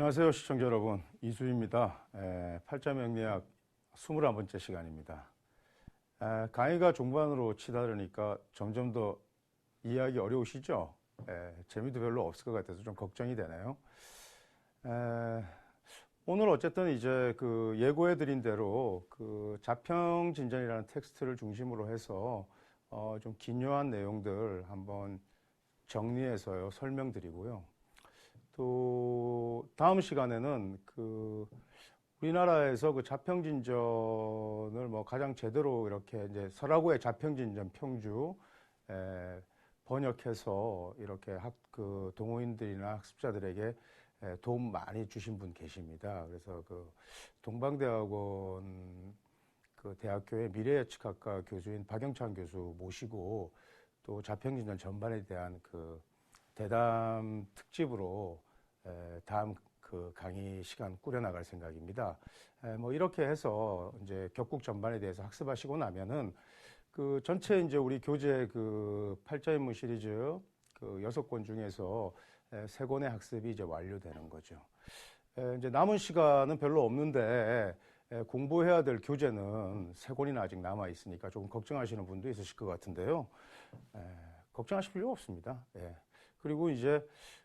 안녕하세요, 시청자 여러분. 이수입니다. 팔자명리학 21번째 시간입니다. 강의가 종반으로 치달으니까 점점 더 이해하기 어려우시죠? 재미도 별로 없을 것 같아서 좀 걱정이 되네요. 오늘 어쨌든 이제 그 예고해드린 대로 그 자평진전이라는 텍스트를 중심으로 해서 좀 기묘한 내용들 한번 정리해서요, 설명드리고요. 또 다음 시간에는 그 우리나라에서 그 자평진전을 뭐 가장 제대로 이렇게 이제 설하고의 자평진전 평주 번역해서 이렇게 그 동호인들이나 학습자들에게 도움 많이 주신 분 계십니다. 그래서 그 동방대학원 그 대학교의 미래예측학과 교수인 박영찬 교수 모시고 또 자평진전 전반에 대한 그 대담 특집으로 다음 그 강의 시간 꾸려나갈 생각입니다. 뭐 이렇게 해서 이제 격국 전반에 대해서 학습하시고 나면은 그 전체 이제 우리 교재 그 팔자인문 시리즈 그 6권 중에서 3권의 학습이 이제 완료되는 거죠. 이제 남은 시간은 별로 없는데 공부해야 될 교재는 3권이나 아직 남아 있으니까 조금 걱정하시는 분도 있으실 것 같은데요. 걱정하실 필요 없습니다. 그리고 이제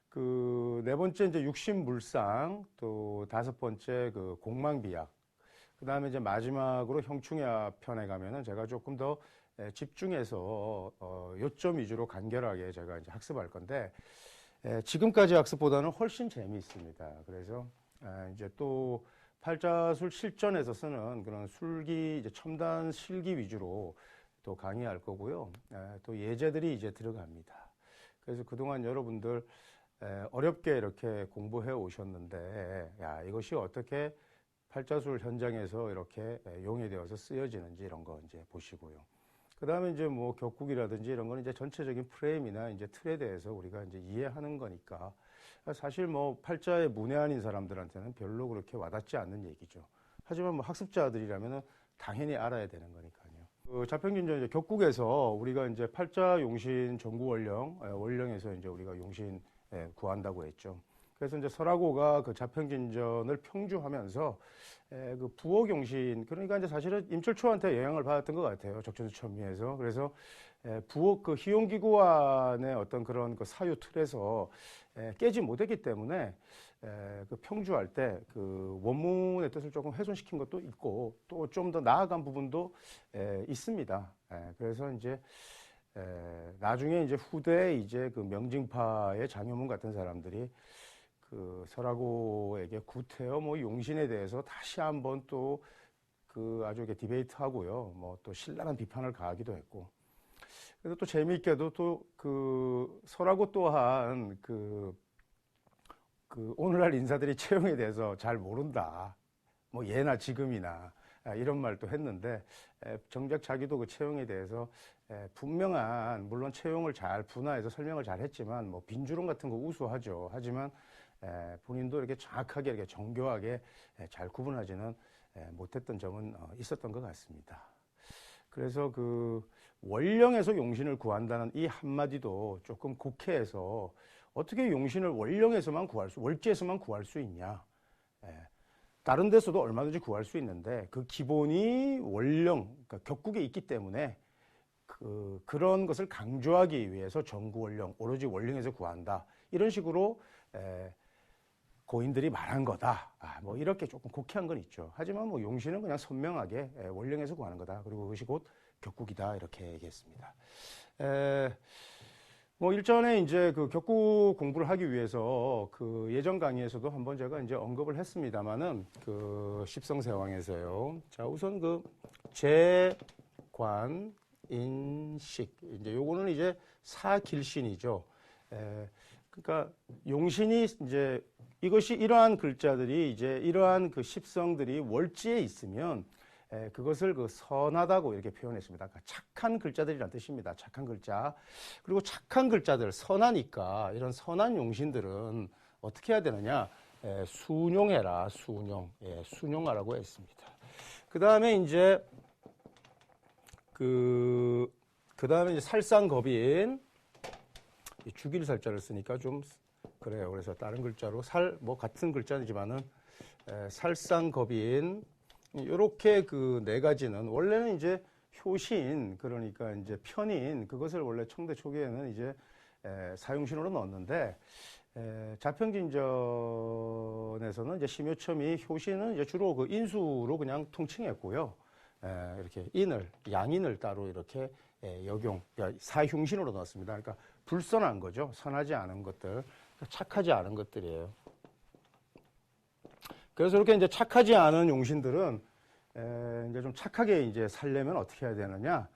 그 4번째 이제 육신물상, 또 5번째 그 공망비약, 그 다음에 이제 마지막으로 형충야 편에 가면은 제가 조금 더 집중해서 요점 위주로 간결하게 제가 이제 학습할 건데 지금까지 학습보다는 훨씬 재미있습니다. 그래서 이제 또 팔자술 실전에서 쓰는 그런 술기, 이제 첨단 실기 위주로 또 강의할 거고요. 또 예제들이 이제 들어갑니다. 그래서 그동안 여러분들 어렵게 이렇게 공부해 오셨는데, 야, 이것이 어떻게 팔자술 현장에서 이렇게 용해되어서 쓰여지는지 이런 거 이제 보시고요. 그 다음에 이제 뭐 격국이라든지 이런 거는 이제 전체적인 프레임이나 이제 틀에 대해서 우리가 이제 이해하는 거니까 사실 뭐 팔자에 문외한인 사람들한테는 별로 그렇게 와닿지 않는 얘기죠. 하지만 뭐 학습자들이라면은 당연히 알아야 되는 거니까요. 그 자평진전 이제 격국에서 우리가 이제 팔자 용신 전구 원령, 원령에서 이제 우리가 용신 구한다고 했죠. 그래서 이제 설하고가 그 자평진전을 평주하면서 그 부옥용신, 그러니까 이제 사실은 임철초한테 영향을 받았던 것 같아요. 적천수천미에서. 그래서 부옥 그 희용기구안의 어떤 그런 그 사유 틀에서 깨지 못했기 때문에 그 평주할 때 그 원문의 뜻을 조금 훼손시킨 것도 있고 또 좀 더 나아간 부분도 있습니다. 그래서 이제 나중에 이제 후대 이제 그 명징파의 장효문 같은 사람들이 그 설하고에게 구태여 뭐 용신에 대해서 다시 한번 또 그 아주 이렇게 디베이트 하고요. 뭐 또 신랄한 비판을 가하기도 했고. 그래서 또 재미있게도 또 그 설하고 또한 그 오늘날 인사들이 채용에 대해서 잘 모른다. 뭐 예나 지금이나 이런 말도 했는데 정작 자기도 그 채용에 대해서 분명한, 물론 채용을 잘 분화해서 설명을 잘 했지만 뭐 빈주론 같은 거 우수하죠. 하지만 본인도 이렇게 정확하게 이렇게 정교하게 잘 구분하지는 못했던 점은 있었던 것 같습니다. 그래서 그 원령에서 용신을 구한다는 이 한마디도 조금 곡해해서 어떻게 용신을 원령에서만 월지에서만 구할 수 있냐. 다른 데서도 얼마든지 구할 수 있는데 그 기본이 원령, 그러니까 격국에 있기 때문에 그런 것을 강조하기 위해서 전구원령, 오로지 원령에서 구한다. 이런 식으로 고인들이 말한 거다. 뭐 이렇게 조금 곡해한 건 있죠. 하지만 뭐 용신은 그냥 선명하게 원령에서 구하는 거다. 그리고 그것이 곧 격국이다. 이렇게 얘기했습니다. 뭐 일전에 이제 그 격국 공부를 하기 위해서 그 예전 강의에서도 한번 제가 이제 언급을 했습니다만은 그 십성세왕에서요. 자, 우선 그 재관 인식, 이제 요거는 이제 사길신이죠. 그러니까 용신이 이제 이것이 이러한 글자들이 이제 이러한 그 십성들이 월지에 있으면 그것을 그 선하다고 이렇게 표현했습니다. 그러니까 착한 글자들이란 뜻입니다. 착한 글자. 그리고 착한 글자들, 선하니까 이런 선한 용신들은 어떻게 해야 되느냐? 순용해라, 순용. 순용하라고 했습니다. 그 다음에 이제 그 다음에 이제 살상겁인 주길살자를 쓰니까 좀 그래요. 그래서 다른 글자로 뭐 같은 글자이지만은 살상겁인 이렇게 그 네 가지는 원래는 이제 효신 그러니까 이제 편인 그것을 원래 청대 초기에는 이제 사용신호로 넣었는데 자평진전에서는 이제 심효첨이 효신은 이제 주로 그 인수로 그냥 통칭했고요. 이렇게 양인을 따로 이렇게 역용, 사흉신으로 넣었습니다. 그러니까 불선한 거죠. 선하지 않은 것들, 착하지 않은 것들이에요. 그래서 이렇게 이제 착하지 않은 용신들은 이제 좀 착하게 이제 살려면 어떻게 해야 되느냐?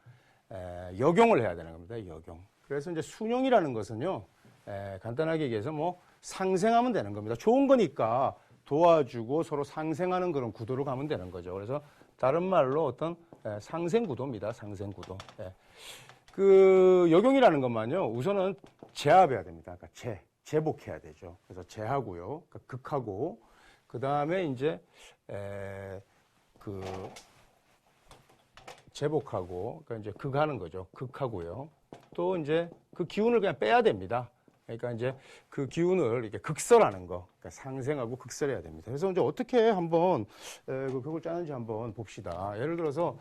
역용을 해야 되는 겁니다. 역용. 그래서 이제 순용이라는 것은요, 간단하게 얘기해서 뭐 상생하면 되는 겁니다. 좋은 거니까 도와주고 서로 상생하는 그런 구도로 가면 되는 거죠. 그래서 다른 말로 어떤 상생구도입니다. 상생구도. 그 역용이라는 것만요. 우선은 제압해야 됩니다. 그러니까 제복해야 되죠. 그래서 제하고요. 그러니까 극하고 그 다음에 이제 그 제복하고 그러니까 이제 극하는 거죠. 극하고요. 또 이제 그 기운을 그냥 빼야 됩니다. 그러니까 이제 그 기운을 이렇게 극설하는 거, 그러니까 상생하고 극설해야 됩니다. 그래서 이제 어떻게 한번 그 극을 짜는지 한번 봅시다. 예를 들어서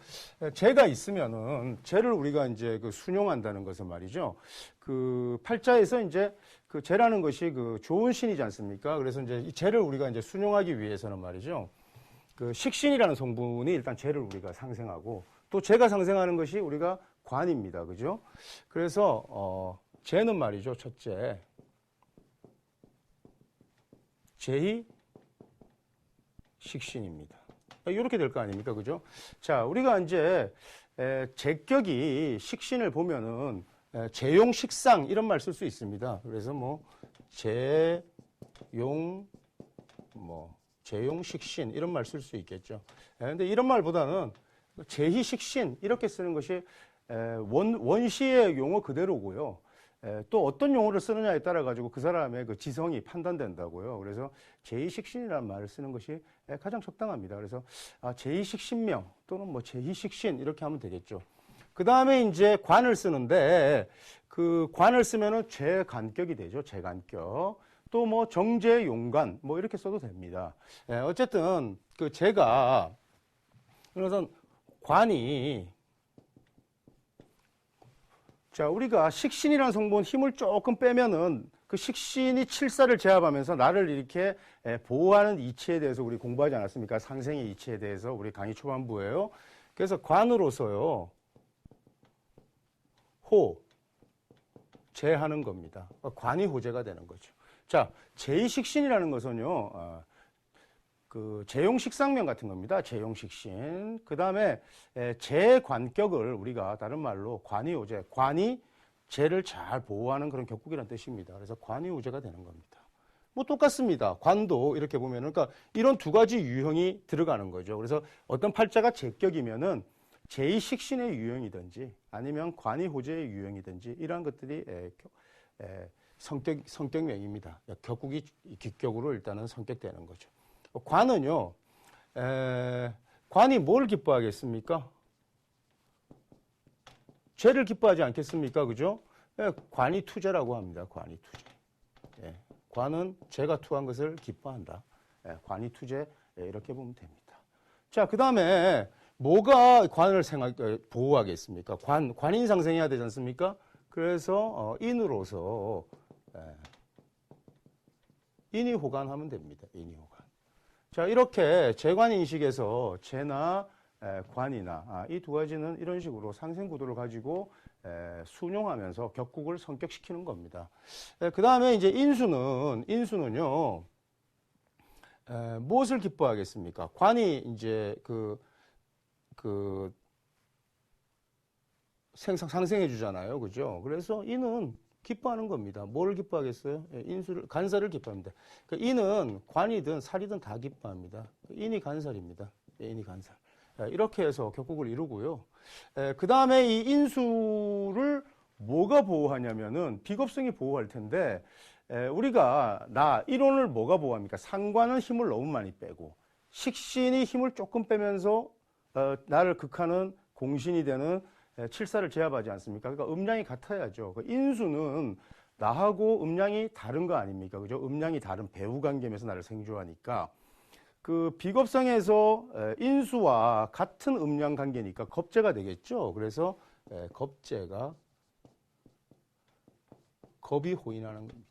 재가 있으면은 재를 우리가 이제 그 순용한다는 것은 말이죠. 그 팔자에서 이제 그 재라는 것이 그 좋은 신이지 않습니까? 그래서 이제 이 재를 우리가 이제 순용하기 위해서는 말이죠. 그 식신이라는 성분이 일단 재를 우리가 상생하고 또 재가 상생하는 것이 우리가 관입니다. 그죠? 그래서 재는 말이죠. 첫째, 재희 식신입니다. 이렇게 될 거 아닙니까? 그죠? 자, 우리가 이제 재격이 식신을 보면은 재용 식상 이런 말 쓸 수 있습니다. 그래서 뭐 재용 식신 이런 말 쓸 수 있겠죠. 근데 이런 말보다는 재희 식신 이렇게 쓰는 것이 원시의 용어 그대로고요. 또 어떤 용어를 쓰느냐에 따라 가지고 그 사람의 그 지성이 판단된다고요. 그래서 제2식신이라는 말을 쓰는 것이 가장 적당합니다. 그래서 제2식신명 또는 뭐 제2식신 이렇게 하면 되겠죠. 그 다음에 이제 관을 쓰는데 그 관을 쓰면은 재간격이 되죠. 재간격. 또 뭐 정재용관 뭐 이렇게 써도 됩니다. 어쨌든 그 재가 그래서 관이 자, 우리가 식신이라는 성분 힘을 조금 빼면은 그 식신이 칠사를 제압하면서 나를 이렇게 보호하는 이치에 대해서 우리 공부하지 않았습니까? 상생의 이치에 대해서 우리 강의 초반부에요. 그래서 관으로서요, 제하는 겁니다. 관이 호재가 되는 거죠. 자, 제2식신이라는 것은요, 그 재용식상명 같은 겁니다. 재용식신. 그 다음에 재관격을 우리가 다른 말로 관이우제, 관이 재를 잘 보호하는 그런 격국이라는 뜻입니다. 그래서 관이우제가 되는 겁니다. 뭐 똑같습니다. 관도 이렇게 보면은 그러니까 이런 두 가지 유형이 들어가는 거죠. 그래서 어떤 팔자가 재격이면은 제2식신의 유형이든지 아니면 관이호재의 유형이든지 이러한 것들이 성격명입니다. 격국이 기격으로 일단은 성격되는 거죠. 관은요, 관이 뭘 기뻐하겠습니까? 죄를 기뻐하지 않겠습니까? 그죠? 관이 투죄라고 합니다. 관이 투죄. 관은 죄가 투한 것을 기뻐한다. 관이 투죄, 이렇게 보면 됩니다. 자, 그 다음에 뭐가 관을 보호하겠습니까? 관인 상생해야 되지 않습니까? 그래서 인으로서 인이호관하면 됩니다. 인이호관. 자, 이렇게 재관인식에서 재나 관이나 이 두 가지는 이런 식으로 상생구도를 가지고 순용하면서 격국을 성격시키는 겁니다. 그 다음에 이제 인수는요, 무엇을 기뻐하겠습니까? 관이 이제 상생해 주잖아요. 그죠? 그래서 인은 기뻐하는 겁니다. 뭘 기뻐하겠어요? 간살을 기뻐합니다. 그러니까 인은 관이든 살이든 다 기뻐합니다. 인이 간살입니다. 인이 간살. 이렇게 해서 격국을 이루고요. 그 다음에 이 인수를 뭐가 보호하냐면은 비겁성이 보호할 텐데 우리가 이론을 뭐가 보호합니까? 상관은 힘을 너무 많이 빼고 식신이 힘을 조금 빼면서 나를 극하는 공신이 되는 칠사를 제압하지 않습니까? 그러니까 음량이 같아야죠. 인수는 나하고 음량이 다른 거 아닙니까? 그죠? 음량이 다른 배우 관계면서 나를 생조하니까 그 비겁성에서 인수와 같은 음량 관계니까 겁재가 되겠죠. 그래서 겁재가 겁이 호인하는 겁니다.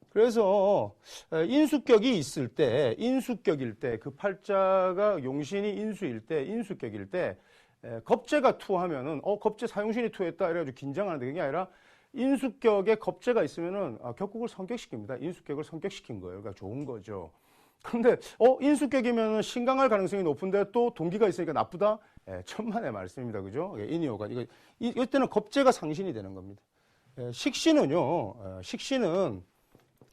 그래서 인수격이 있을 때, 인수격일 때, 그 팔자가 용신이 인수일 때, 인수격일 때 겁재가 투하면은 겁재 사용신이 투했다 이래가지고 긴장하는데 그게 아니라 인수격에 겁재가 있으면은 격국을 성격시킵니다. 인수격을 성격시킨 거예요. 그러니까 좋은 거죠. 근데 인수격이면 신강할 가능성이 높은데 또 동기가 있으니까 나쁘다? 천만의 말씀입니다. 그죠? 인이오가 이때는 겁재가 상신이 되는 겁니다. 식신은요. 식신은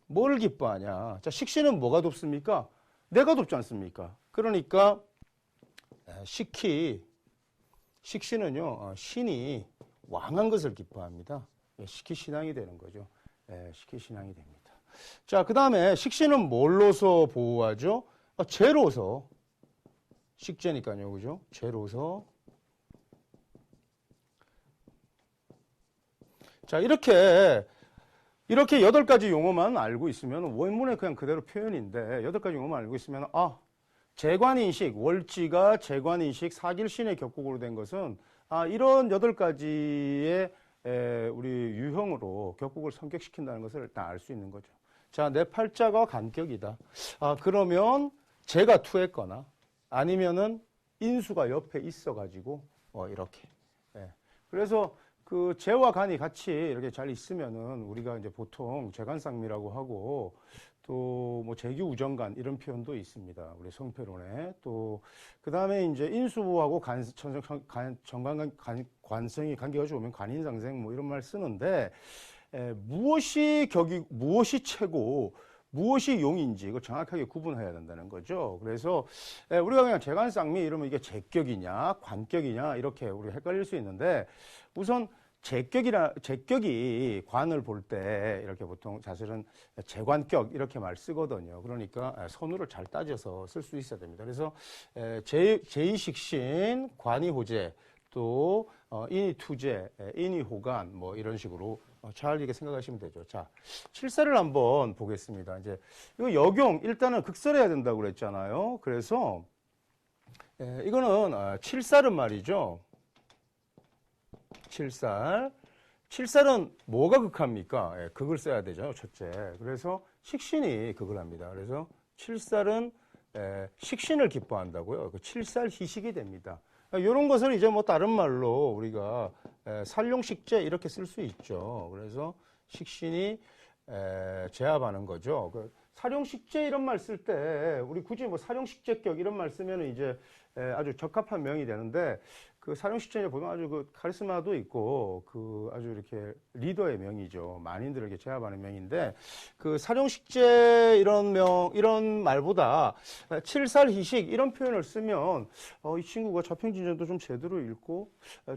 뭘 기뻐하냐? 자, 식신은 뭐가 돕습니까? 내가 돕지 않습니까? 그러니까 식신은요. 신이 왕한 것을 기뻐합니다. 식희신앙이 되는 거죠. 식희신앙이 됩니다. 자, 그 다음에 식신은 뭘로서 보호하죠? 재로서. 식재니까요. 그죠? 재로서. 자, 이렇게 8가지 용어만 알고 있으면 원문에 그냥 그대로 표현인데 8가지 용어만 알고 있으면 재관인식, 월지가 재관인식, 사길신의 격국으로 된 것은 이런 8가지의 우리 유형으로 격국을 성격시킨다는 것을 일단 알 수 있는 거죠. 자, 내 팔자가 간격이다. 그러면 재가 투했거나 아니면은 인수가 옆에 있어가지고 이렇게. 그래서 그 재와 간이 같이 이렇게 잘 있으면은 우리가 이제 보통 재간쌍미라고 하고 또 뭐 재기우정간 이런 표현도 있습니다. 우리 성패론에. 또 그다음에 이제 인수하고 관성이 관계가 좋으면 관인상생 뭐 이런 말 쓰는데 무엇이 격이 무엇이 최고 무엇이 용인지 이거 정확하게 구분해야 된다는 거죠. 그래서 우리가 그냥 재관쌍미 이러면 이게 재격이냐 관격이냐 이렇게 우리가 헷갈릴 수 있는데 우선 재격이 관을 볼 때 이렇게 보통 사실은 재관격 이렇게 말 쓰거든요. 그러니까 선우를 잘 따져서 쓸 수 있어야 됩니다. 그래서 제2식신, 관이호재, 또 인이투재, 인이호간 뭐 이런 식으로 잘 이렇게 생각하시면 되죠. 자, 칠사를 한번 보겠습니다. 이제 이거 역용 일단은 극설해야 된다고 그랬잖아요. 그래서 이거는 칠살은 말이죠. 칠살은 뭐가 극합니까? 극을 써야 되죠. 첫째. 그래서 식신이 극을 합니다. 그래서 칠살은 식신을 기뻐한다고요. 칠살희식이 됩니다. 이런 것을 이제 뭐 다른 말로 우리가 살용식재 이렇게 쓸 수 있죠. 그래서 식신이 제압하는 거죠. 살용식재 이런 말 쓸 때 우리 굳이 뭐 살용식재격 이런 말 쓰면 이제 아주 적합한 명이 되는데 그 살용식재에 보면 아주 그 카리스마도 있고 그 아주 이렇게 리더의 명이죠. 만인들에게 제압하는 명인데 그 살용식재 이런 말보다 칠살희식 이런 표현을 쓰면 이 친구가 자평진전도 좀 제대로 읽고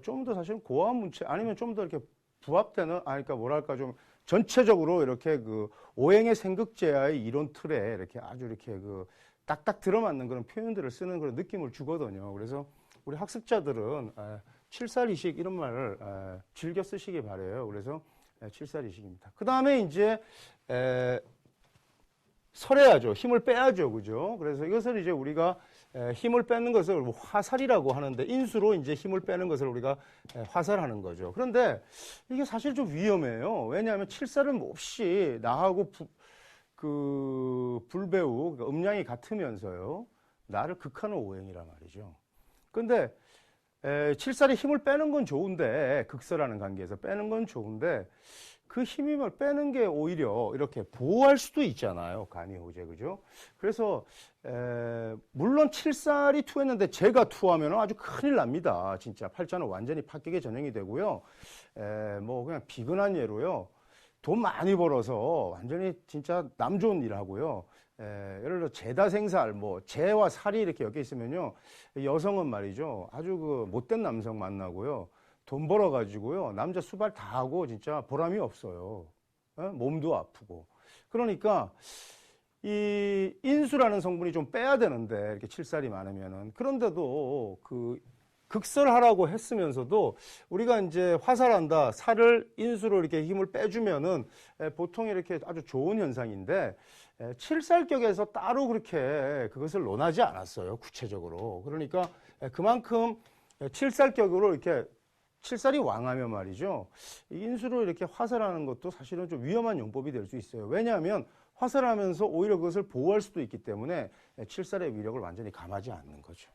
좀 더 사실 고어한 문체 아니면 좀 더 이렇게 부합되는 그러니까 뭐랄까 좀 전체적으로 이렇게 그 오행의 생극제와의 이론 틀에 이렇게 아주 이렇게 그 딱딱 들어맞는 그런 표현들을 쓰는 그런 느낌을 주거든요. 그래서 우리 학습자들은 칠살이식 이런 말을 즐겨 쓰시기 바래요. 그래서 칠살이식입니다. 그 다음에 이제 설해야죠. 힘을 빼야죠. 그죠? 그래서 이것을 이제 우리가 힘을 빼는 것을 화살이라고 하는데 인수로 이제 힘을 빼는 것을 우리가 화살하는 거죠. 그런데 이게 사실 좀 위험해요. 왜냐하면 칠살은 몹시 나하고 불배우, 그러니까 음량이 같으면서요. 나를 극하는 오행이란 말이죠. 근데 칠살이 힘을 빼는 건 좋은데 극설하는 관계에서 빼는 건 좋은데 그 힘을 빼는 게 오히려 이렇게 보호할 수도 있잖아요. 간이호재 그죠? 그래서 물론 칠살이 투했는데 제가 투하면 아주 큰일 납니다. 진짜 팔자는 완전히 파격의 전형이 되고요. 뭐 그냥 비근한 예로요. 돈 많이 벌어서 완전히 진짜 남 좋은 일 하고요. 예를 들어 재다생살, 뭐 재와 살이 이렇게 엮여 있으면요, 여성은 말이죠, 아주 그 못된 남성 만나고요, 돈 벌어가지고요, 남자 수발 다 하고 진짜 보람이 없어요. 몸도 아프고. 그러니까 이 인수라는 성분이 좀 빼야 되는데 이렇게 칠살이 많으면은 그런데도 그 극설하라고 했으면서도 우리가 이제 화살한다, 살을 인수로 이렇게 힘을 빼주면은 보통 이렇게 아주 좋은 현상인데 칠살격에서 따로 그렇게 그것을 논하지 않았어요, 구체적으로. 그러니까 그만큼 칠살격으로 이렇게 칠살이 왕하면 말이죠, 인수로 이렇게 화살하는 것도 사실은 좀 위험한 용법이 될 수 있어요. 왜냐하면 화살하면서 오히려 그것을 보호할 수도 있기 때문에 칠살의 위력을 완전히 감하지 않는 거죠.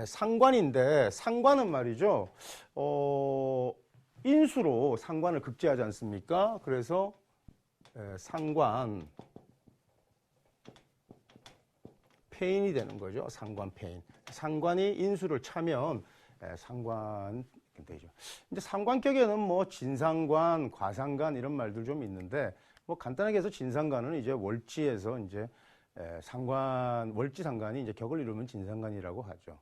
상관인데, 상관은 말이죠, 인수로 상관을 극제하지 않습니까? 그래서 상관 패인이 되는 거죠. 상관 패인. 상관이 인수를 차면 상관 되죠. 이제 상관격에는 뭐 진상관, 과상관 이런 말들 좀 있는데, 뭐 간단하게 해서 진상관은 이제 월지에서 이제 상관, 월지 상관이 이제 격을 이루면 진상관이라고 하죠.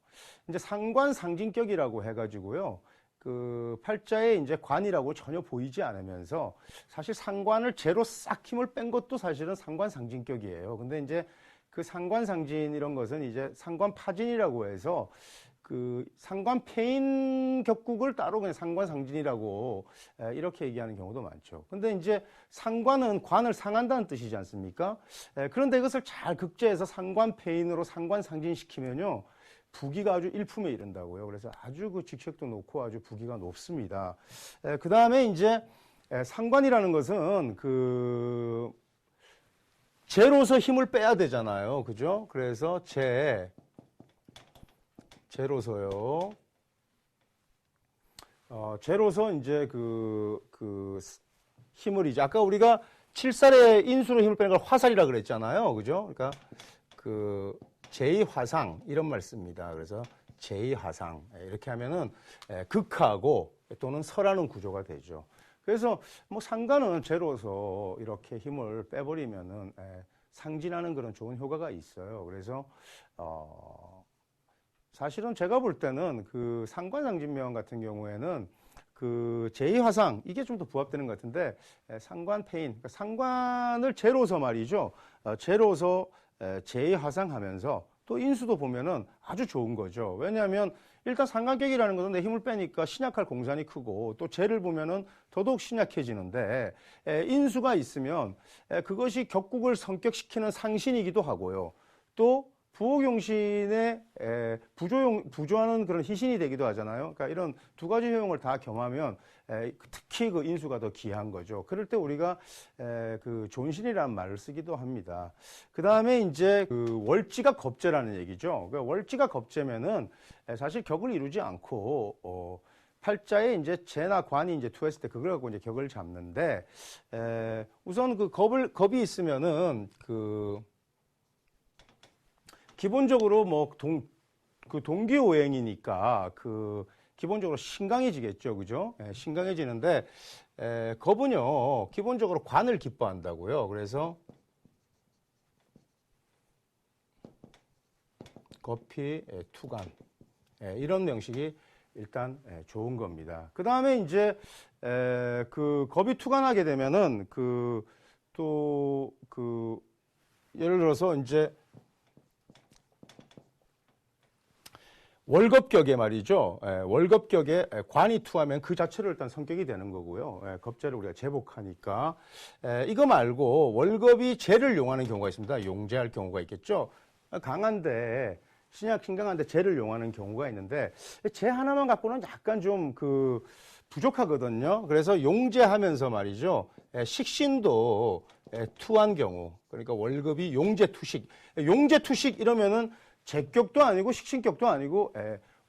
이제 상관 상징격이라고 해가지고요, 그 팔자에 이제 관이라고 전혀 보이지 않으면서 사실 상관을 제로 싹 힘을 뺀 것도 사실은 상관 상징격이에요. 근데 이제 그 상관 상진 이런 것은 이제 상관 파진이라고 해서 그 상관 패인 격국을 따로 그냥 상관 상진이라고 이렇게 얘기하는 경우도 많죠. 근데 이제 상관은 관을 상한다는 뜻이지 않습니까? 그런데 이것을 잘 극제해서 상관 패인으로 상관 상진시키면요, 부기가 아주 일품에 이른다고요. 그래서 아주 그 직책도 높고 아주 부기가 높습니다. 그 다음에 이제 상관이라는 것은 그 제로서 힘을 빼야 되잖아요. 그죠? 그래서 제로서요. 제로서 이제 그 힘을 이제 아까 우리가 칠살의 인수로 힘을 빼는 걸 화살이라 그랬잖아요. 그죠? 그러니까 그 제2화상 이런 말 씁니다. 그래서 제2화상 이렇게 하면은 극하고 또는 설하는 구조가 되죠. 그래서 뭐 상관은 제로서 이렇게 힘을 빼버리면은 상진하는 그런 좋은 효과가 있어요. 그래서 사실은 제가 볼 때는 그 상관상진명 같은 경우에는 그 제2화상 이게 좀 더 부합되는 것 같은데, 상관 패인, 그러니까 상관을 제로서 말이죠. 제로서 제2화상 하면서 또 인수도 보면은 아주 좋은 거죠. 왜냐하면 일단 상관격이라는 것은 내 힘을 빼니까 신약할 공산이 크고, 또 재를 보면은 더더욱 신약해지는데, 인수가 있으면 그것이 격국을 성격시키는 상신이기도 하고요. 또 부호경신에 부조하는 그런 희신이 되기도 하잖아요. 그러니까 이런 두 가지 효용을 다 겸하면 특히 그 인수가 더 귀한 거죠. 그럴 때 우리가 그 존신이라는 말을 쓰기도 합니다. 그 다음에 이제 그 월지가 겁재라는 얘기죠. 그러니까 월지가 겁재면은 사실 격을 이루지 않고 팔자에 이제 재나 관이 이제 투했을 때 그걸 갖고 이제 격을 잡는데, 우선 그 겁이 있으면은 기본적으로 뭐 동기오행이니까 기본적으로 신강해지겠죠. 그죠? 신강해지는데, 겁은요, 기본적으로 관을 기뻐한다고요. 그래서 겁이 투관. 이런 명식이 일단 좋은 겁니다. 그 다음에 이제, 그 겁이 투관하게 되면은 예를 들어서 이제 월겁격에 말이죠. 월겁격에 관이 투하면 그 자체로 일단 성격이 되는 거고요. 겁재를 우리가 제복하니까. 이거 말고 월겁이 재를 용하는 경우가 있습니다. 용재할 경우가 있겠죠. 강한데, 신강한데 재를 용하는 경우가 있는데, 재 하나만 갖고는 약간 좀 부족하거든요. 그래서 용재하면서 말이죠. 식신도 투한 경우. 그러니까 월겁이 용재투식. 용재투식 이러면은 재격도 아니고 식신격도 아니고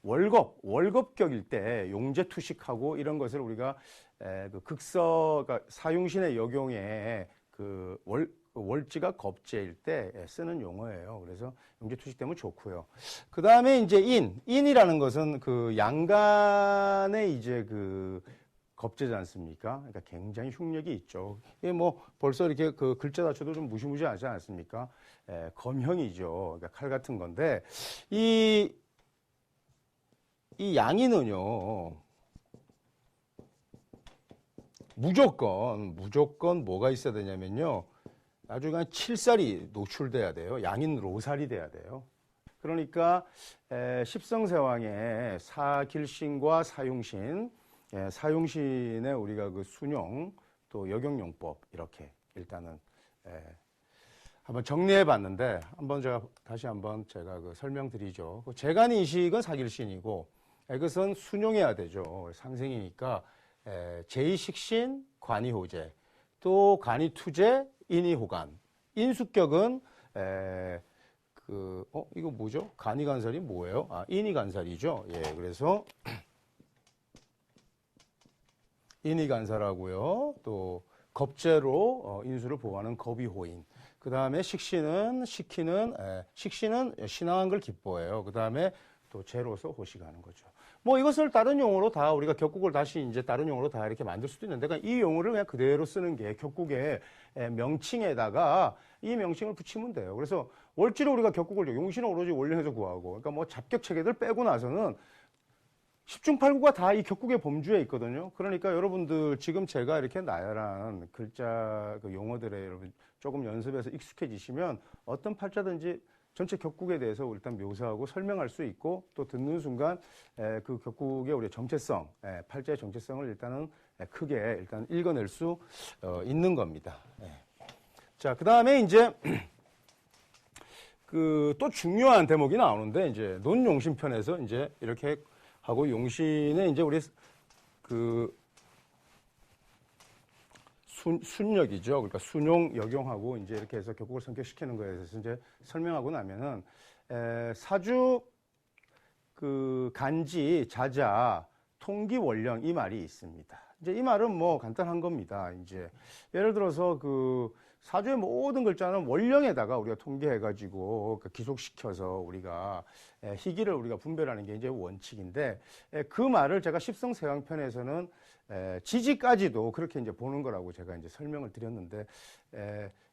월겁격일 때 용재투식하고 이런 것을 우리가 그 그러니까 사용신의 역용에 월지가 겁재일 때 쓰는 용어예요. 그래서 용재투식 때문에 좋고요. 그 다음에 이제 인이라는 것은 그 양간의 이제 겁재지 않습니까? 그러니까 굉장히 흉력이 있죠. 이게 뭐 벌써 이렇게 그 글자 자체도 좀 무시무시하지 않습니까? 검형이죠. 그러니까 칼 같은 건데, 이 양인은요, 무조건 뭐가 있어야 되냐면요. 나중에 칠살이 노출돼야 돼요. 양인 로살이 돼야 돼요. 그러니까 십성세왕의 사길신과 사용신, 사용신에 우리가 그 순용 또 역용용법 이렇게 일단은 한번 정리해 봤는데 다시 한번 제가 그 설명드리죠. 재간인식은 사길신이고 이것은 순용해야 되죠. 상생이니까 제2식신, 관이호재, 또 간이투재, 인이호간, 인수격은 이거 뭐죠? 간이간살이 뭐예요? 인이간살이죠. 예, 그래서 인이간살하고요. 또 겁재로 인수를 보호하는 겁이호인. 그 다음에 식신은 신앙한 걸 기뻐해요. 그 다음에 또 재로서 호식하는 거죠. 뭐 이것을 다른 용어로 다 우리가 격국을 다시 이제 다른 용어로 다 이렇게 만들 수도 있는데 그러니까 이 용어를 그냥 그대로 쓰는 게 격국의 명칭에다가 이 명칭을 붙이면 돼요. 그래서 월지로 우리가 격국을 용신은 오로지 원령에서 구하고 그러니까 뭐 잡격 체계들 빼고 나서는 10중8구가 다 이 격국의 범주에 있거든요. 그러니까 여러분들 지금 제가 이렇게 나열한 글자 그 용어들에 여러분 조금 연습해서 익숙해지시면 어떤 팔자든지 전체 격국에 대해서 일단 묘사하고 설명할 수 있고 또 듣는 순간 그 격국의 우리의 정체성, 팔자의 정체성을 일단은 크게 일단 읽어낼 수 있는 겁니다. 자, 그 다음에 이제 그 또 중요한 대목이 나오는데 이제 논용신 편에서 이제 이렇게 하고 용신에 이제 우리 그 순역이죠. 그러니까 순용, 역용하고 이제 이렇게 해서 격국을 성격시키는 거에 대해서 이제 설명하고 나면은 사주 그 간지, 자자, 통기, 원령 이 말이 있습니다. 이제 이 말은 뭐 간단한 겁니다. 이제 예를 들어서 그 사주의 모든 글자는 원령에다가 우리가 통계해가지고 기속시켜서 우리가 희기를 우리가 분별하는 게 이제 원칙인데 그 말을 제가 십성세왕편에서는 지지까지도 그렇게 이제 보는 거라고 제가 이제 설명을 드렸는데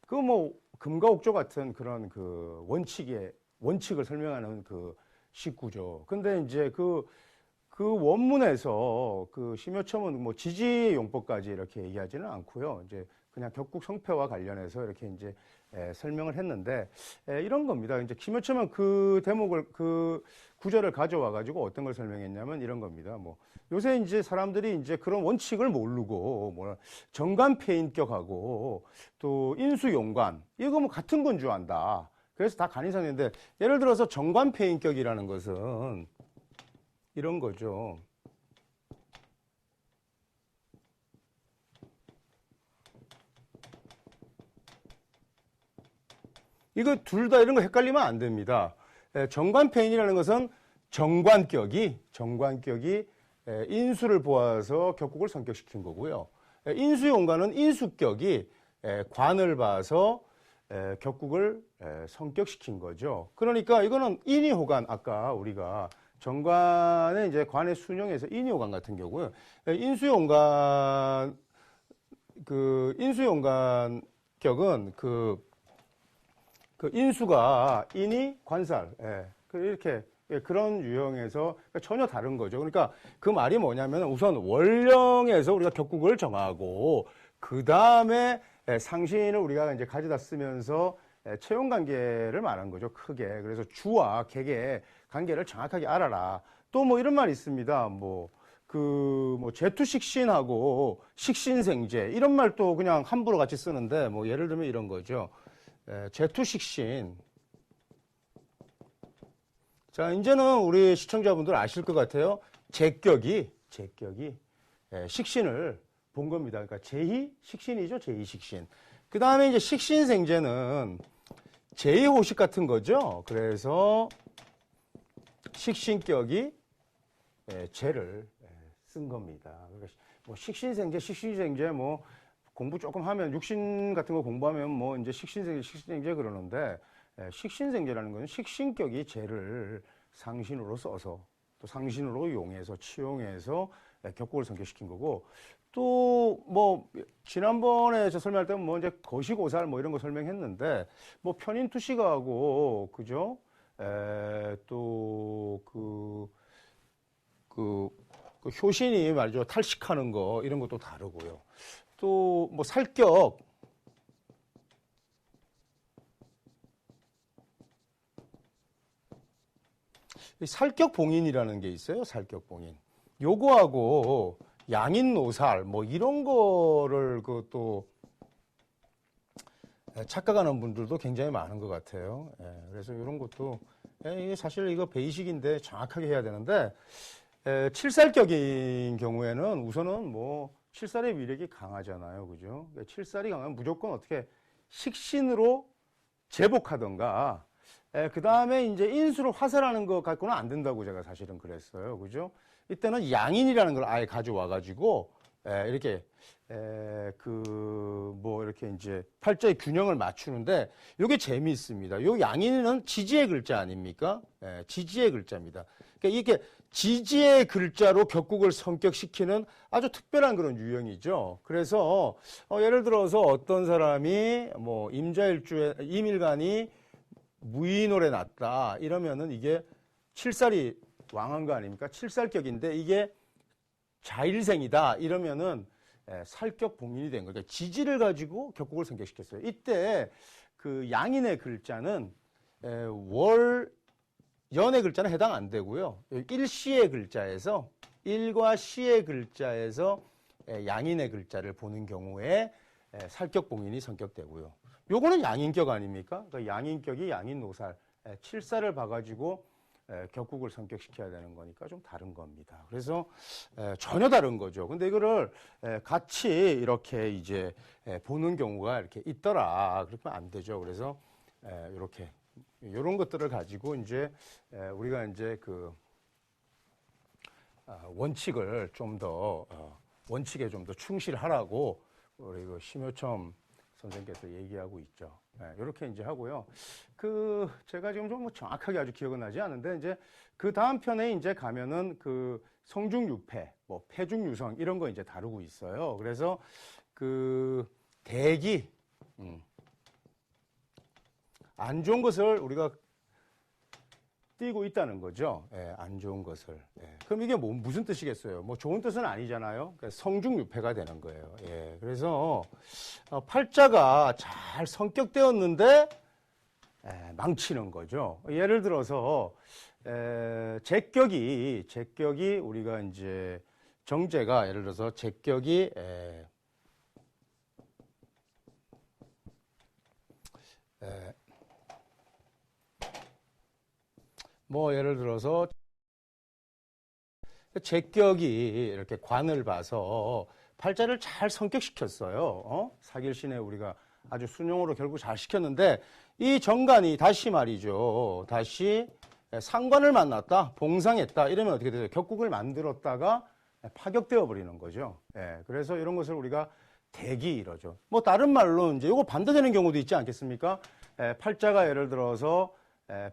그 뭐 금과 옥조 같은 그런 그 원칙을 설명하는 그 식구죠. 근데 이제 그 원문에서 그 심효첨은 뭐 지지용법까지 이렇게 얘기하지는 않고요. 이제 그냥 격국 성패와 관련해서 이렇게 이제 설명을 했는데 이런 겁니다. 이제 심효첨은 그 대목을 그 구절을 가져와 가지고 어떤 걸 설명했냐면 이런 겁니다. 뭐 요새 이제 사람들이 이제 그런 원칙을 모르고 뭐 정관폐인격하고 또 인수용관 이거 뭐 같은 건 줄 안다. 그래서 다 간이상인데 예를 들어서 정관폐인격이라는 것은 이런 거죠. 이거 둘 다 이런 거 헷갈리면 안 됩니다. 정관폐인이라는 것은 정관격이 인수를 보아서 격국을 성격시킨 거고요. 인수용관은 인수격이 관을 봐서 격국을 성격시킨 거죠. 그러니까 이거는 인이호관 아까 우리가 정관의 이제 관의 순용에서 인이호관 같은 경우요. 인수용관 격은 그 인수가 인이 관살 이렇게 그런 유형에서 전혀 다른 거죠. 그러니까 그 말이 뭐냐면 우선 원령에서 우리가 격국을 정하고 그 다음에 상신을 우리가 이제 가져다 쓰면서 채용 관계를 말한 거죠. 크게. 그래서 주와 객의 관계를 정확하게 알아라. 또 뭐 이런 말이 있습니다. 제투식신하고 식신생제 이런 말도 그냥 함부로 같이 쓰는데 뭐 예를 들면 이런 거죠. 제투식신. 자, 이제는 우리 시청자분들 아실 것 같아요. 제격이 식신을 본 겁니다. 그러니까 제2식신이죠. 제2식신. 그 다음에 이제 식신생제는 제2호식 같은 거죠. 그래서 식신격이 제를 쓴 겁니다. 그러니까 뭐 식신생제 뭐 공부 조금 하면 육신 같은 거 공부하면 뭐 이제 식신생제 그러는데 식신생제라는 것은 식신격이 제를 상신으로 써서 또 상신으로 용해서 치용해서 격국을 성격시킨 거고 또 뭐 지난번에 저 설명할 때는 뭐 이제 거시고살 뭐 이런 거 설명했는데 뭐 편인투시가하고 그죠? 또 그 효신이 말이죠. 탈식하는 거 이런 것도 다르고요. 또 뭐 살격, 살격봉인이라는 게 있어요. 살격봉인. 요거하고 양인노살 뭐 이런 거를 그 또 착각하는 분들도 굉장히 많은 것 같아요. 그래서 이런 것도 이게 사실 이거 베이식인데 정확하게 해야 되는데 칠살격인 경우에는 우선은 뭐 칠살의 위력이 강하잖아요. 그죠? 칠살이 강하면 무조건 어떻게 식신으로 제복하던가 그 다음에 이제 인수로 화살하는 것 갖고는 안 된다고 제가 사실은 그랬어요. 그죠? 이때는 양인이라는 걸 아예 가져와 가지고 이렇게 뭐 이렇게 이제 팔자의 균형을 맞추는데 이게 재미있습니다. 요 양인은 지지의 글자 아닙니까? 지지의 글자입니다. 그러니까 이게 지지의 글자로 격국을 성격시키는 아주 특별한 그런 유형이죠. 그래서 예를 들어서 어떤 사람이 뭐 임자일주에 임일간이 무인월에 났다 이러면은 이게 칠살이 왕한 거 아닙니까? 칠살격인데 이게 자일생이다 이러면은 살격봉인이 된 거예요. 그러니까 지지를 가지고 격국을 성격시켰어요. 이때 그 양인의 글자는 연의 글자는 해당 안 되고요. 일시의 글자에서 일과 시의 글자에서 양인의 글자를 보는 경우에 살격봉인이 성격되고요. 요거는 양인격 아닙니까? 그러니까 양인격이 양인노살, 칠살을 봐가지고 격국을 성격시켜야 되는 거니까 좀 다른 겁니다. 그래서 전혀 다른 거죠. 근데 이거를 같이 이렇게 이제 보는 경우가 이렇게 있더라. 그러면 안 되죠. 그래서 이렇게 이런 것들을 가지고 이제 우리가 이제 그 원칙을 좀 더 원칙에 좀 더 충실하라고 우리 그 심효첨 선생님께서 얘기하고 있죠. 이렇게 이제 하고요. 제가 지금 좀 정확하게 아주 기억은 나지 않은데, 이제 그 다음 편에 이제 가면은 그 성중유패, 뭐 폐중유성 이런 거 이제 다루고 있어요. 그래서 대기, 안 좋은 것을 우리가 띄고 있다는 거죠. 안 좋은 것을. 그럼 이게 무슨 뜻이겠어요? 뭐 좋은 뜻은 아니잖아요. 그러니까 성중유패가 되는 거예요. 그래서 팔자가 잘 성격되었는데 망치는 거죠. 예를 들어서 제격이 우리가 이제 정제가 예를 들어서 제격이 뭐 예를 들어서 제격이 이렇게 관을 봐서 팔자를 잘 성격시켰어요. 사길신에 우리가 아주 순용으로 결국 잘 시켰는데 이 정관이 다시 말이죠. 다시 상관을 만났다, 봉상했다 이러면 어떻게 되죠? 격국을 만들었다가 파격되어 버리는 거죠. 그래서 이런 것을 우리가 대기 이러죠. 뭐 다른 말로 이제 이거 반대되는 경우도 있지 않겠습니까? 팔자가 예를 들어서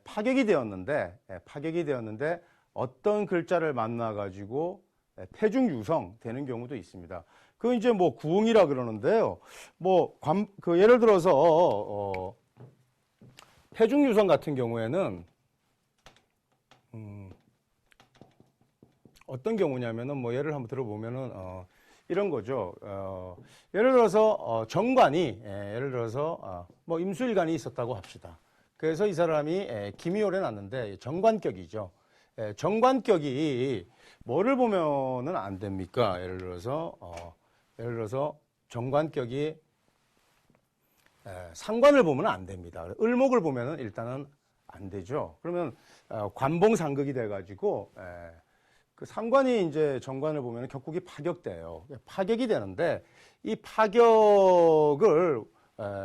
파격이 되었는데 어떤 글자를 만나 가지고 폐중유성 되는 경우도 있습니다. 그 이제 뭐 구응이라 그러는데요. 뭐 예를 들어서 폐중유성 같은 경우에는 어떤 경우냐면은 뭐 예를 한번 들어보면은 이런 거죠. 예를 들어서 정관이 예를 들어서 뭐 임수일간이 있었다고 합시다. 그래서 이 사람이 기미월에 났는데 정관격이죠. 정관격이 뭐를 보면은 안 됩니까? 예를 들어서 정관격이 상관을 보면 안 됩니다. 을목을 보면은 일단은 안 되죠. 그러면 관봉상극이 돼가지고 그 상관이 이제 정관을 보면은 격국이 파격돼요. 파격이 되는데 이 파격을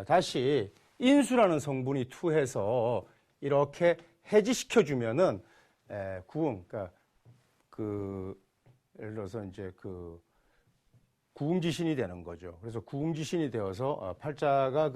다시 인수라는 성분이 투해서 이렇게 해지시켜주면은 구응, 그러니까 예를 들어서 이제 구응지신이 되는 거죠. 그래서 구응지신이 되어서 팔자가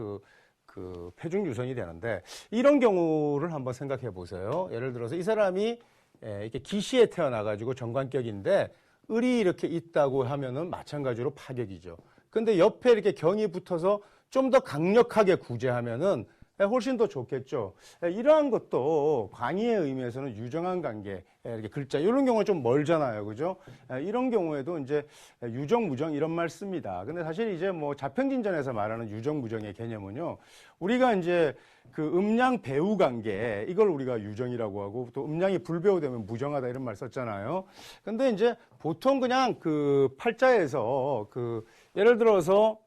그 폐중유선이 되는데 이런 경우를 한번 생각해 보세요. 예를 들어서 이 사람이 이렇게 기시에 태어나가지고 정관격인데 을이 이렇게 있다고 하면은 마찬가지로 파격이죠. 근데 옆에 이렇게 경이 붙어서 좀 더 강력하게 구제하면은 훨씬 더 좋겠죠. 이러한 것도 광의의 의미에서는 유정한 관계, 이렇게 글자 이런 경우는 좀 멀잖아요, 그죠? 이런 경우에도 이제 유정, 무정 이런 말 씁니다. 근데 사실 이제 뭐 자평진전에서 말하는 유정, 무정의 개념은요, 우리가 이제 그 음양 배우 관계 이걸 우리가 유정이라고 하고 또 음양이 불배우되면 무정하다 이런 말 썼잖아요. 근데 이제 보통 그냥 그 팔자에서 그 예를 들어서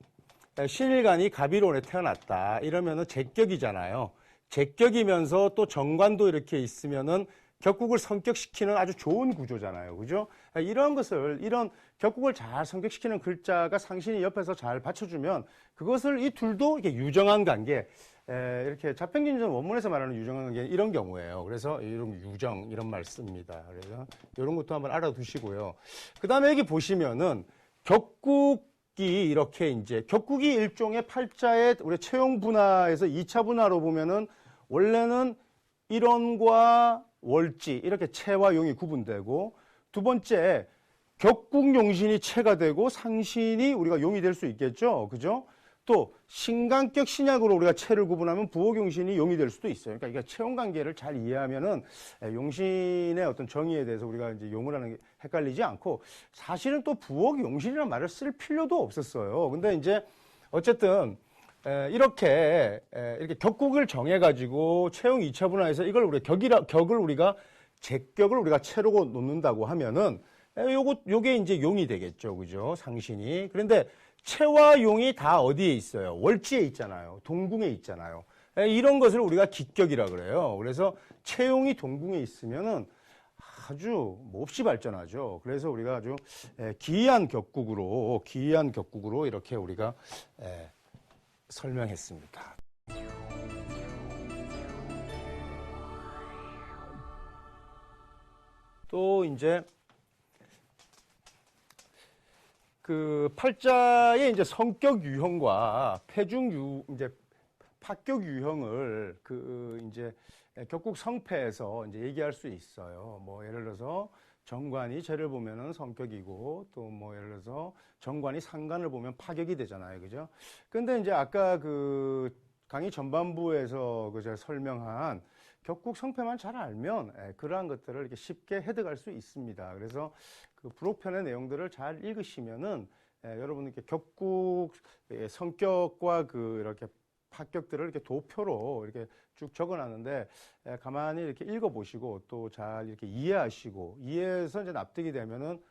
신일간이 갑일원에 태어났다 이러면은 제격이잖아요. 제격이면서 또 정관도 이렇게 있으면은 격국을 성격시키는 아주 좋은 구조잖아요. 그죠? 이런 것을, 이런 격국을 잘 성격시키는 글자가 상신이 옆에서 잘 받쳐주면 그것을 이 둘도 이렇게 유정한 관계, 이렇게 자평진전 원문에서 말하는 유정한 관계는 이런 경우예요. 그래서 이런 유정, 이런 말 씁니다. 그래서 이런 것도 한번 알아두시고요. 그 다음에 여기 보시면은 격국이 이렇게 이제 격국이 일종의 팔자의 우리 채용 분화에서 2차 분화로 보면은 원래는 일원과 월지 이렇게 채와 용이 구분되고 두 번째 격국 용신이 채가 되고 상신이 우리가 용이 될 수 있겠죠. 그죠? 또 신간격 신약으로 우리가 채를 구분하면 부호 용신이 용이 될 수도 있어요. 그러니까 이게 채용 관계를 잘 이해하면은 용신의 어떤 정의에 대해서 우리가 이제 용을 하는 게 헷갈리지 않고 사실은 또 부호 용신이라는 말을 쓸 필요도 없었어요. 근데 이제 어쨌든 이렇게 격국을 정해가지고 채용 2차 분화해서 이걸 우리가 격을 우리가 제격을 우리가 채로 놓는다고 하면은 요게 이제 용이 되겠죠. 그죠? 상신이. 그런데 채와 용이 다 어디에 있어요? 월지에 있잖아요. 동궁에 있잖아요. 이런 것을 우리가 기격이라 그래요. 그래서 채용이 동궁에 있으면은 아주 몹시 발전하죠. 그래서 우리가 아주 기이한 격국으로 이렇게 우리가 설명했습니다. 또 이제 그 팔자의 이제 성격 유형과 이제 파격 유형을 그 이제 격국 성패에서 이제 얘기할 수 있어요. 뭐 예를 들어서 정관이 재를 보면은 성격이고 또 뭐 예를 들어서 정관이 상관을 보면 파격이 되잖아요. 그죠? 근데 이제 아까 그 강의 전반부에서 그 제가 설명한 격국 성패만 잘 알면 그러한 것들을 이렇게 쉽게 해득할 수 있습니다. 그래서 그 부록편의 내용들을 잘 읽으시면은 여러분께 격국 성격과 그 이렇게 파격들을 이렇게 도표로 이렇게 쭉 적어놨는데 가만히 이렇게 읽어보시고 또 잘 이렇게 이해하시고 이해해서 이제 납득이 되면은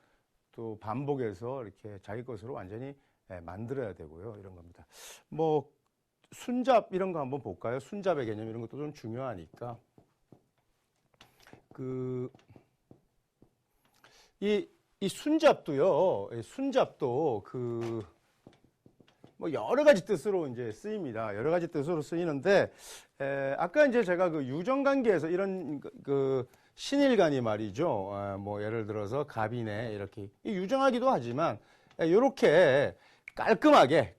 또 반복해서 이렇게 자기 것으로 완전히 만들어야 되고요. 이런 겁니다. 뭐 순잡 이런 거 한번 볼까요? 순잡의 개념 이런 것도 좀 중요하니까 이 순잡도요. 순잡도 뭐 여러 가지 뜻으로 이제 쓰입니다. 여러 가지 뜻으로 쓰이는데 아까 이제 제가 그 유정 관계에서 이런 그 신일간이 말이죠. 뭐 예를 들어서 갑이네 이렇게 유정하기도 하지만 이렇게 깔끔하게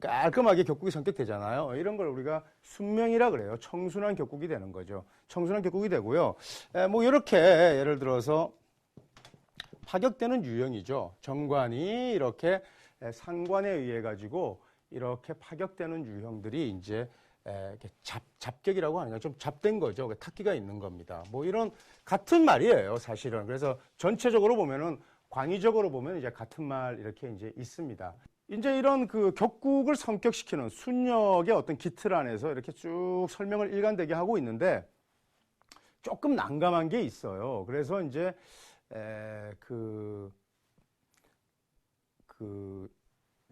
격국이 성격되잖아요. 이런 걸 우리가 순명이라 그래요. 청순한 격국이 되는 거죠. 청순한 격국이 되고요. 뭐 이렇게 예를 들어서 파격되는 유형이죠. 정관이 이렇게 상관에 의해 가지고 이렇게 파격되는 유형들이 이제 이렇게 잡격이라고 하는 게 좀 잡된 거죠. 탁기가 있는 겁니다. 뭐 이런 같은 말이에요, 사실은. 그래서 전체적으로 보면은 광의적으로 보면 이제 같은 말 이렇게 이제 있습니다. 이제 이런 그 격국을 성격시키는 순역의 어떤 기틀 안에서 이렇게 쭉 설명을 일관되게 하고 있는데 조금 난감한 게 있어요. 그래서 이제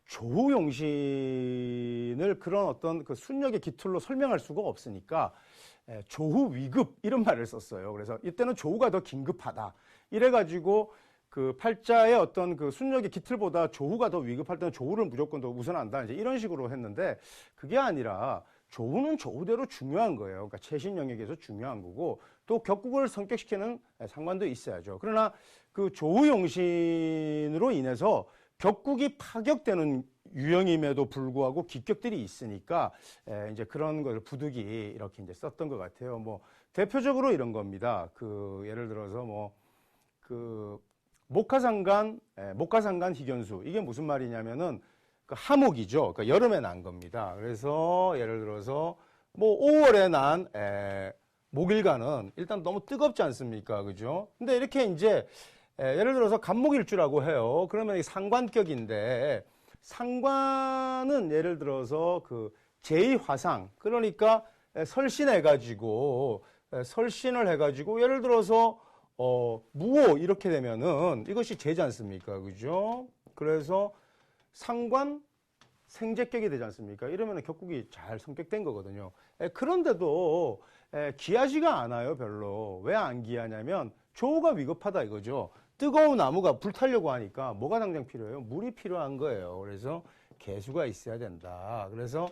조후용신을 그런 어떤 그 순역의 기틀로 설명할 수가 없으니까 조후위급 이런 말을 썼어요. 그래서 이때는 조후가 더 긴급하다. 이래가지고 그 팔자의 어떤 그 순역의 기틀보다 조후가 더 위급할 때는 조후를 무조건 더 우선한다. 이제 이런 식으로 했는데 그게 아니라 조후는 조후대로 중요한 거예요. 그러니까 최신 영역에서 중요한 거고 또 격국을 성격시키는 상관도 있어야죠. 그러나 그 조후용신으로 인해서 격국이 파격되는 유형임에도 불구하고 기격들이 있으니까 이제 그런 것을 부득이 이렇게 이제 썼던 것 같아요. 뭐 대표적으로 이런 겁니다. 그 예를 들어서 뭐 그 목화상간 희견수 이게 무슨 말이냐면은 그 하목이죠. 그러니까 여름에 난 겁니다. 그래서 예를 들어서 뭐 5월에 난 목일간은 일단 너무 뜨겁지 않습니까? 그죠? 근데 이렇게 이제 예를 들어서 간목일주라고 해요. 그러면 이 상관격인데 상관은 예를 들어서 그 제2화상 그러니까 설신해가지고 설신을 해가지고 예를 들어서 무오 이렇게 되면은 이것이 제지 않습니까? 그죠? 그래서 상관 생재격이 되지 않습니까? 이러면 격국이 잘 성격된 거거든요. 그런데도 귀하지가 않아요, 별로. 왜 안 귀하냐면 조우가 위급하다 이거죠. 뜨거운 나무가 불타려고 하니까 뭐가 당장 필요해요? 물이 필요한 거예요. 그래서 개수가 있어야 된다. 그래서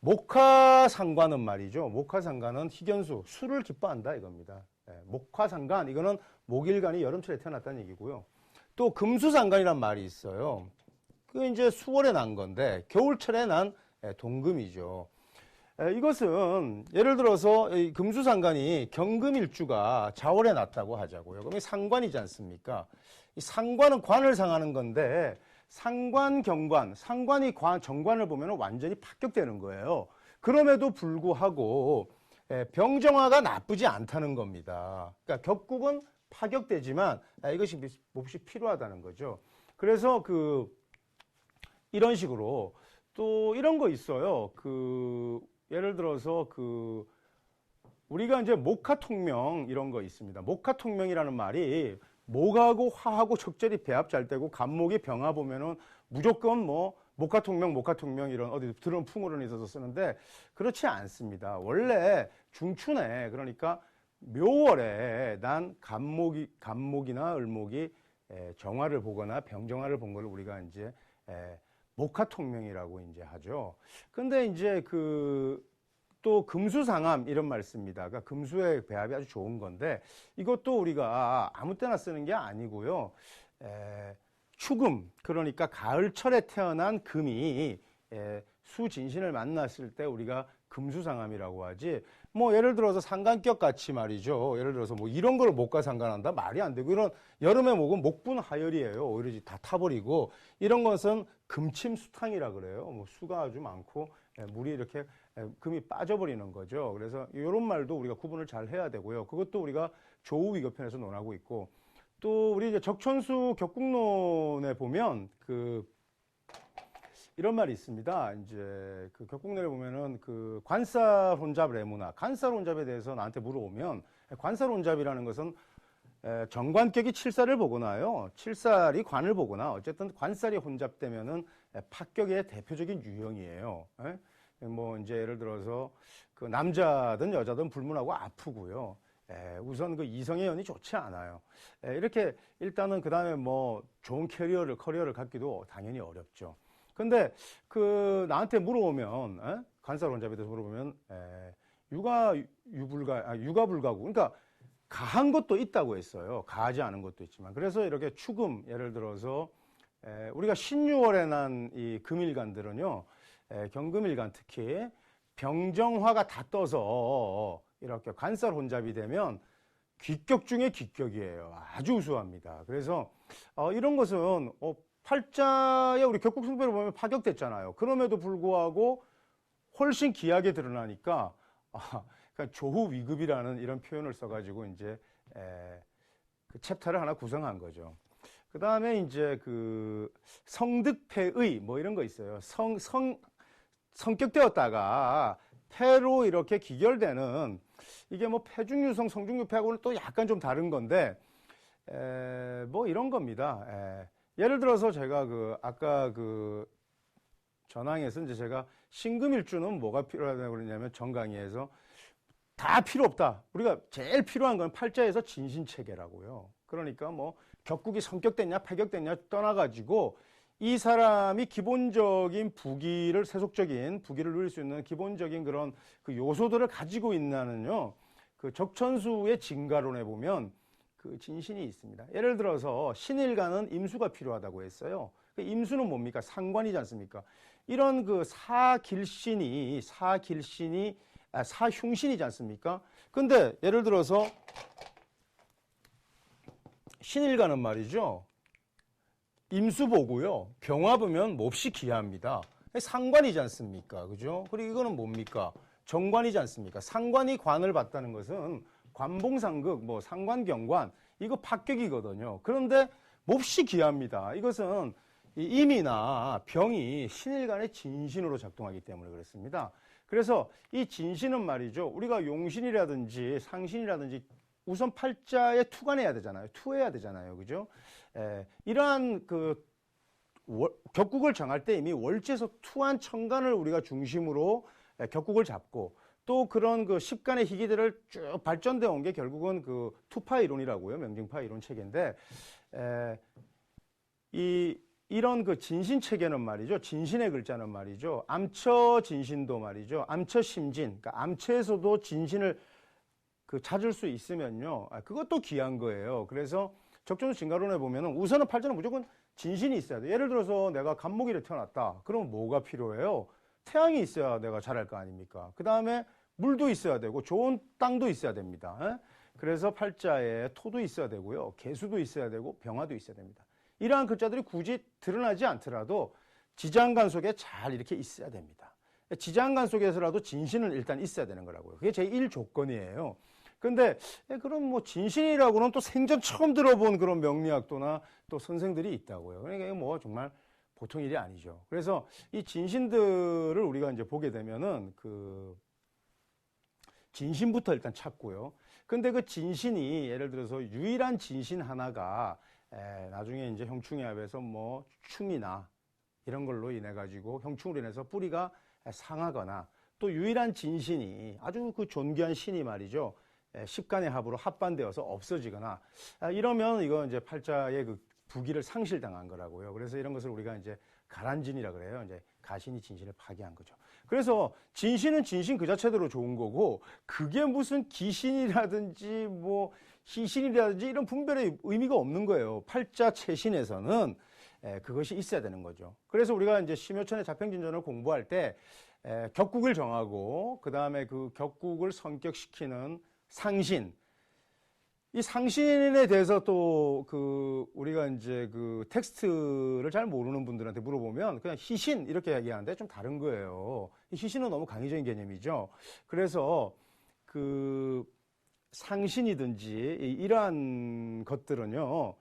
목화상관은 말이죠. 목화상관은 희견수, 수를 기뻐한다 이겁니다. 목화상관, 이거는 목일간이 여름철에 태어났다는 얘기고요. 또 금수상관이란 말이 있어요. 그 이제 수월에 난 건데 겨울철에 난 동금이죠. 이것은 예를 들어서 금수상관이 경금일주가 자월에 났다고 하자고요. 그럼 상관이지 않습니까? 이 상관은 관을 상하는 건데 상관, 경관, 상관이 정관을 보면 완전히 파격되는 거예요. 그럼에도 불구하고 병정화가 나쁘지 않다는 겁니다. 그러니까 격국은 파격되지만 이것이 몹시 필요하다는 거죠. 그래서 이런 식으로 또 이런 거 있어요. 예를 들어서 우리가 이제 목화통명 이런 거 있습니다. 목화통명이라는 말이 목하고 화하고 적절히 배합 잘 되고 간목이 병화 보면은 무조건 뭐 목화통명 이런 어디 들은 풍어론에 있어서 쓰는데 그렇지 않습니다. 원래 중춘에 그러니까 묘월에 난 간목이나 을목이 정화를 보거나 병정화를 본 걸 우리가 이제 목화통명이라고 이제 하죠. 근데 이제 또 금수상암 이런 말 씁니다. 그러니까 금수의 배합이 아주 좋은 건데 이것도 우리가 아무 때나 쓰는 게 아니고요. 추금 그러니까 가을철에 태어난 금이 수진신을 만났을 때 우리가 금수상암이라고 하지. 뭐 예를 들어서 상관격 같이 말이죠. 예를 들어서 뭐 이런 걸 목과 상관한다 말이 안 되고 이런 여름에 목은 목분하열이에요. 오히려 다 타버리고 이런 것은 금침수탕이라 그래요. 뭐 수가 아주 많고 물이 이렇게 금이 빠져버리는 거죠. 그래서 이런 말도 우리가 구분을 잘 해야 되고요. 그것도 우리가 조우위급편에서 논하고 있고 또 우리 이제 적천수 격국론에 보면 이런 말이 있습니다. 이제 격국론에 보면은 관살혼잡 레무나 관살혼잡에 대해서 나한테 물어보면 관살혼잡이라는 것은 정관격이 칠살을 보거나요. 칠살이 관을 보거나 어쨌든 관살이 혼잡되면은 파격의 대표적인 유형이에요. 뭐 이제 예를 들어서 남자든 여자든 불문하고 아프고요. 우선 이성의 연이 좋지 않아요. 이렇게 일단은 그 다음에 뭐 좋은 커리어를 갖기도 당연히 어렵죠. 근데 나한테 물어보면 관살혼잡에 대해서 물어보면 유가불가고 그러니까 가한 것도 있다고 했어요. 가하지 않은 것도 있지만 그래서 이렇게 추금 예를 들어서 우리가 신유월에 난 이 금일간들은요. 경금일간 특히 병정화가 다 떠서 이렇게 관살혼잡이 되면 귀격 중에 귀격이에요. 아주 우수합니다. 그래서 이런 것은 팔자에 우리 격국승배를 보면 파격됐잖아요. 그럼에도 불구하고 훨씬 귀하게 드러나니까 그러니까 조후위급이라는 이런 표현을 써가지고 이제 그 챕터를 하나 구성한 거죠. 그 다음에 이제 성득패의 뭐 이런 거 있어요. 성격되었다가 패로 이렇게 기결되는 이게 뭐 패중유성, 성중유패하고는 또 약간 좀 다른 건데 뭐 이런 겁니다. 예를 들어서 제가 아까 전항에서 이제 제가 신금일주는 뭐가 필요하다고 그러냐면 정강의에서 다 필요 없다. 우리가 제일 필요한 건 팔자에서 진신체계라고요. 그러니까 뭐 격국이 성격됐냐 패격됐냐 떠나가지고 이 사람이 기본적인 세속적인 부귀를 누릴 수 있는 기본적인 그런 요소들을 가지고 있나는요. 적천수의 진가론에 보면 진신이 있습니다. 예를 들어서 신일간은 임수가 필요하다고 했어요. 임수는 뭡니까? 상관이지 않습니까? 이런 사흉신이지 않습니까? 근데 예를 들어서 신일간은 말이죠. 임수 보고요. 병화 보면 몹시 귀합니다. 상관이지 않습니까? 그죠? 그리고 이거는 뭡니까? 정관이지 않습니까? 상관이 관을 봤다는 것은 관봉상극, 뭐 상관경관, 이거 합격이거든요. 그런데 몹시 귀합니다. 이것은 이 임이나 병이 신일간의 진신으로 작동하기 때문에 그렇습니다. 그래서 이 진신은 말이죠. 우리가 용신이라든지 상신이라든지 우선 팔자에 투관해야 되잖아요. 투해야 되잖아요. 그죠? 이러한 그 격국을 정할 때 이미 월지에서 투한 천간을 우리가 중심으로 격국을 잡고 또 그런 그 십간의 희기들을 쭉 발전되어 온 게 결국은 그 투파 이론이라고요. 명징파 이론 체계인데 이런 그 진신 체계는 말이죠. 진신의 글자는 말이죠. 암처 진신도 말이죠. 암처 심진. 그러니까 암처에서도 진신을 그 찾을 수 있으면요. 그것도 귀한 거예요. 그래서 적정수 진가론에 보면은 우선은 팔자는 무조건 진신이 있어야 돼. 예를 들어서 내가 간목일에 태어났다. 그러면 뭐가 필요해요? 태양이 있어야 내가 잘할 거 아닙니까? 그 다음에 물도 있어야 되고 좋은 땅도 있어야 됩니다. 그래서 팔자에 토도 있어야 되고요. 개수도 있어야 되고 병화도 있어야 됩니다. 이러한 글자들이 굳이 드러나지 않더라도 지장간 속에 잘 이렇게 있어야 됩니다. 지장간 속에서라도 진신은 일단 있어야 되는 거라고요. 그게 제1 조건이에요. 근데 그럼 뭐 진신이라고는 또 생전 처음 들어본 그런 명리학도나 또 선생들이 있다고요. 그러니까 이게 뭐 정말 보통 일이 아니죠. 그래서 이 진신들을 우리가 이제 보게 되면은 그 진신부터 일단 찾고요. 근데 그 진신이 예를 들어서 유일한 진신 하나가 나중에 이제 형충의 합에서 뭐 충이나 이런 걸로 인해 가지고 형충으로 인해서 뿌리가 상하거나 또 유일한 진신이 아주 그 존귀한 신이 말이죠. 십간의 합으로 합반되어서 없어지거나 이러면 이거 이제 팔자의 그 부기를 상실당한 거라고요. 그래서 이런 것을 우리가 이제 가란진이라 그래요. 이제 가신이 진신을 파괴한 거죠. 그래서 진신은 진신 그 자체대로 좋은 거고 그게 무슨 기신이라든지 뭐 희신이라든지 이런 분별의 의미가 없는 거예요. 팔자 채신에서는 그것이 있어야 되는 거죠. 그래서 우리가 이제 심효천의 자평진전을 공부할 때 격국을 정하고 그 다음에 그 격국을 성격시키는 상신, 이 상신에 대해서 또 그 우리가 이제 그 텍스트를 잘 모르는 분들한테 물어보면 그냥 희신 이렇게 얘기하는데 좀 다른 거예요. 희신은 너무 강의적인 개념이죠. 그래서 그 상신이든지 이러한 것들은요,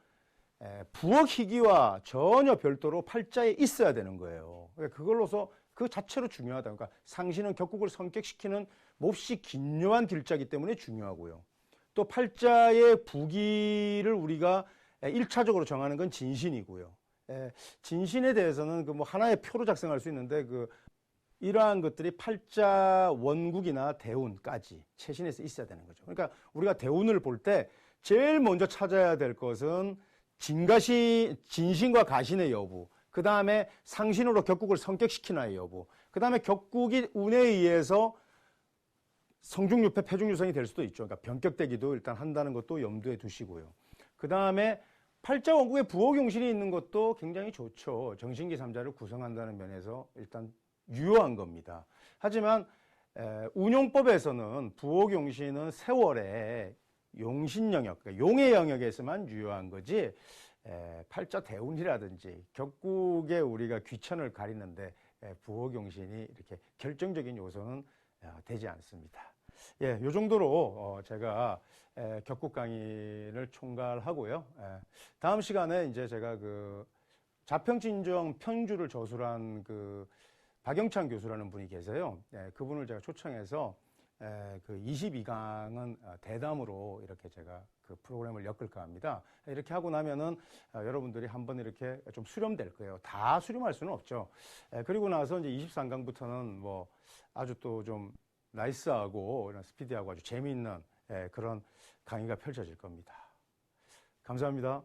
부엌 희기와 전혀 별도로 팔자에 있어야 되는 거예요. 그걸로서 그 자체로 중요하다. 그러니까 상신은 격국을 성격시키는 몹시 긴요한 길자이기 때문에 중요하고요. 또 팔자의 부기를 우리가 1차적으로 정하는 건 진신이고요. 진신에 대해서는 그 뭐 하나의 표로 작성할 수 있는데 그 이러한 것들이 팔자 원국이나 대운까지 채신에서 있어야 되는 거죠. 그러니까 우리가 대운을 볼 때 제일 먼저 찾아야 될 것은 진신과 가신의 여부, 그 다음에 상신으로 격국을 성격시키나의 여부, 그 다음에 격국이 운에 의해서 성중유패, 폐중유성이 될 수도 있죠. 그러니까 변격되기도 일단 한다는 것도 염두에 두시고요. 그 다음에 팔자 원국에 부호경신이 있는 것도 굉장히 좋죠. 정신기 3자를 구성한다는 면에서 일단 유효한 겁니다. 하지만 운용법에서는 부호경신은 세월의 용신 영역, 그러니까 용의 영역에서만 유효한 거지 팔자 대운이라든지 격국에 우리가 귀천을 가리는데 부호경신이 이렇게 결정적인 요소는 되지 않습니다. 예, 요 정도로 제가 격국 강의를 총괄하고요. 다음 시간에 이제 제가 그 자평진정 편주를 저술한 그 박영찬 교수라는 분이 계세요. 그분을 제가 초청해서 그 22강은 대담으로 이렇게 제가 그 프로그램을 엮을까 합니다. 이렇게 하고 나면은 여러분들이 한번 이렇게 좀 수렴될 거예요. 다 수렴할 수는 없죠. 그리고 나서 이제 23강부터는 뭐 아주 또 좀 나이스하고 이런 스피디하고 아주 재미있는 그런 강의가 펼쳐질 겁니다. 감사합니다.